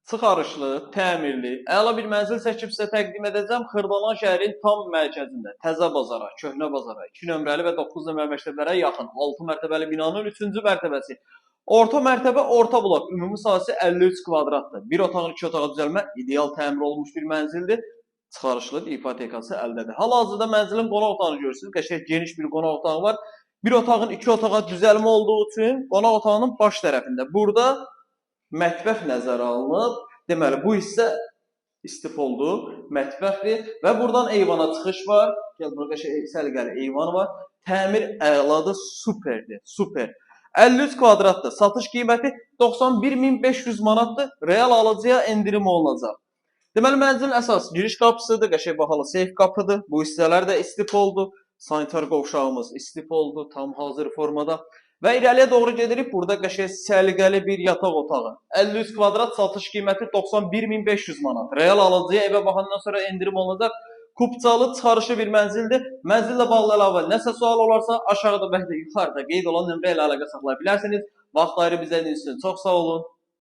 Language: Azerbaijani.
Çıxarışlı, təmirli, əla bir mənzil çəkib sizə təqdim edəcəm. Xırdalan şəhərin tam mərkəzində, Təzə bazara, Köhnə bazara, 2 nömrəli və 9 nömrəli məktəblərə yaxın 6 mərtəbəli binanın 3-cü mərtəbəsi. Orta mərtəbə, orta blok, ümumi sahəsi 53 kvadratdır. Bir otağın 2 otağa düzəlmə ideal təmir olunmuş bir mənzildir. Çıxarışlı ipotekası əldədir. Hal-hazırda mənzilin qonaq otağını görürsünüz. Qəşəng geniş bir qonaq otağı var. Bir otağın 2 otağa düzəlmə olduğu üçün qonaq otağının baş tərəfində. Burada mətbəx nəzərə alınıb. Deməli, bu hissə istifoldu, mətbəxdir və buradan eyvana çıxış var. Gəl, burada səliqəli eyvan var. Təmir əladır, superdir, super. 53 kvadratdır. Satış qiyməti 91.500 manatdır. Real alıcıya endirim olunacaq. Deməli, mənzilin əsas giriş qapısıdır, qəşəng bahalı seyf qapıdır. Bu hissələr də istifoldu. Sanitar qovşağımız istifoldu, tam hazır formada. Və irəliyə doğru gedirik. Burada qəşəng səliqəli bir yataq otağı. 53 kvadrat, satış qiyməti 91.500 manat. Real alıcıya evə baxandan sonra endirim olunacaq. Kupçalı, çıxarışlı bir mənzildir. Mənzillə bağlı əlavə nəsə sual olarsa aşağıda və yuxarıda qeyd olan nömrə ilə əlaqə saxlaya bilərsiniz. Vaxt ayırıb izlədiyiniz üçün çox sağ olun.